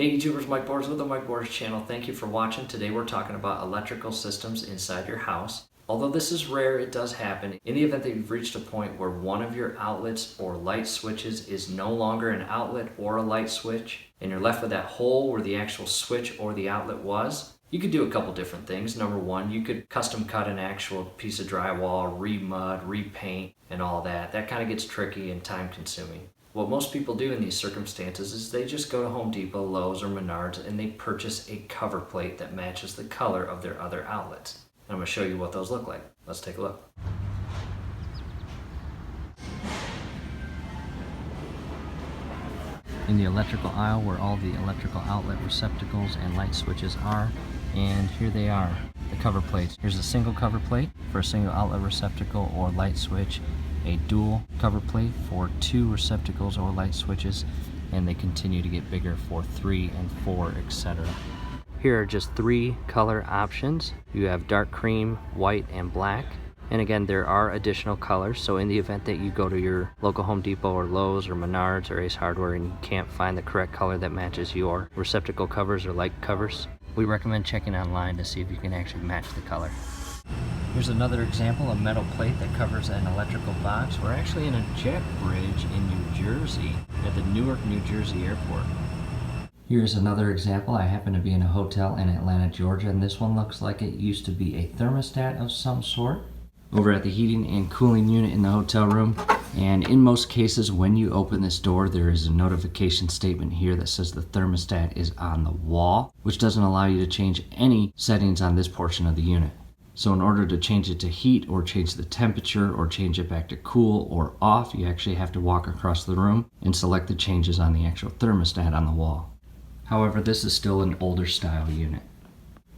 Hey YouTubers, Mike Borders with the Mike Borders channel. Thank you for watching. Today we're talking about electrical systems inside your house. Although this is rare, it does happen. In the event that you've reached a point where one of your outlets or light switches is no longer an outlet or a light switch, and you're left with that hole where the actual switch or the outlet was, you could do a couple different things. Number one, you could custom cut an actual piece of drywall, re-mud, repaint, and all that. That kind of gets tricky and time consuming. What most people do in these circumstances is they just go to Home Depot, Lowe's, or Menards and they purchase a cover plate that matches the color of their other outlets. And I'm going to show you what those look like. Let's take a look. In the electrical aisle where all the electrical outlet receptacles and light switches are, and here they are, the cover plates. Here's a single cover plate for a single outlet receptacle or light switch, a dual cover plate for 2 receptacles or light switches, and they continue to get bigger for 3 and 4, etc. Here are just 3 color options. You have dark cream, white, and black. And again, there are additional colors, so in the event that you go to your local Home Depot or Lowe's or Menards or Ace Hardware and you can't find the correct color that matches your receptacle covers or light covers, we recommend checking online to see if you can actually match the color. Here's another example, a metal plate that covers an electrical box. We're actually in a jet bridge in New Jersey at the Newark, New Jersey airport. Here's another example. I happen to be in a hotel in Atlanta, Georgia, and this one looks like it used to be a thermostat of some sort over at the heating and cooling unit in the hotel room. And in most cases, when you open this door, there is a notification statement here that says the thermostat is on the wall, which doesn't allow you to change any settings on this portion of the unit. So in order to change it to heat or change the temperature or change it back to cool or off, you actually have to walk across the room and select the changes on the actual thermostat on the wall. However, this is still an older style unit.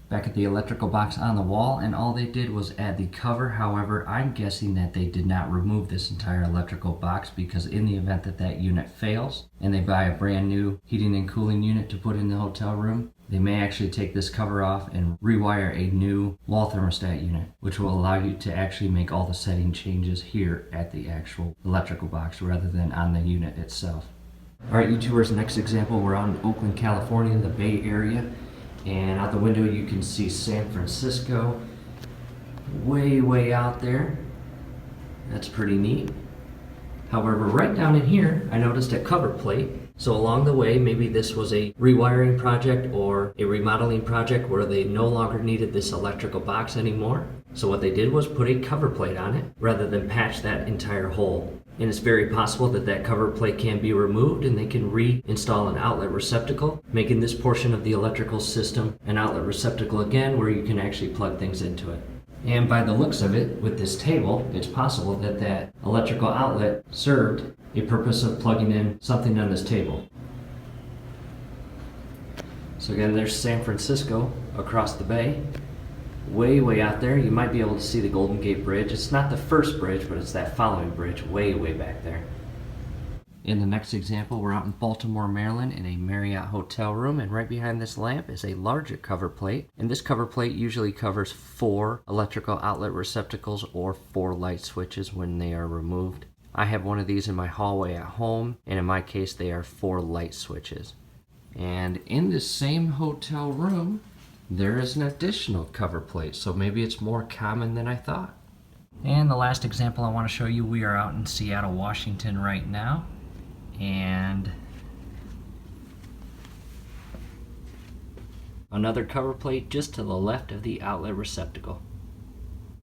Back at the electrical box on the wall, and all they did was add the cover. However, I'm guessing that they did not remove this entire electrical box, because in the event that that unit fails and they buy a brand new heating and cooling unit to put in the hotel room, they may actually take this cover off and rewire a new wall thermostat unit, which will allow you to actually make all the setting changes here at the actual electrical box rather than on the unit itself. Alright YouTubers, next example, we're out in Oakland, California, in the Bay Area, and out the window you can see San Francisco way out there. That's pretty neat. However, right down in here I noticed a cover plate. So along the way, maybe this was a rewiring project or a remodeling project where they no longer needed this electrical box anymore. So what they did was put a cover plate on it rather than patch that entire hole. And it's very possible that that cover plate can be removed and they can reinstall an outlet receptacle, making this portion of the electrical system an outlet receptacle again where you can actually plug things into it. And by the looks of it, with this table, it's possible that that electrical outlet served a purpose of plugging in something on this table. So again, there's San Francisco across the bay. Way out there, you might be able to see the Golden Gate Bridge. It's not the first bridge, but it's that following bridge way back there. In the next example, we're out in Baltimore, Maryland in a Marriott hotel room, and right behind this lamp is a larger cover plate. And this cover plate usually covers 4 electrical outlet receptacles or 4 light switches when they are removed. I have one of these in my hallway at home, and in my case they are 4 light switches. And in the same hotel room, there is an additional cover plate, so maybe it's more common than I thought. And the last example I want to show you, we are out in Seattle, Washington right now, and another cover plate just to the left of the outlet receptacle.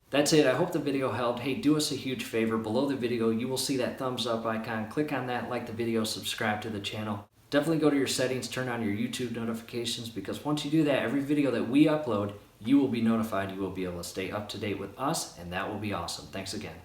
That's it. I hope the video helped. Hey, do us a huge favor. Below the video, you will see that thumbs up icon. Click on that, like the video, subscribe to the channel. Definitely go to your settings, turn on your YouTube notifications, because once you do that, every video that we upload, you will be notified. You will be able to stay up to date with us, and that will be awesome. Thanks again.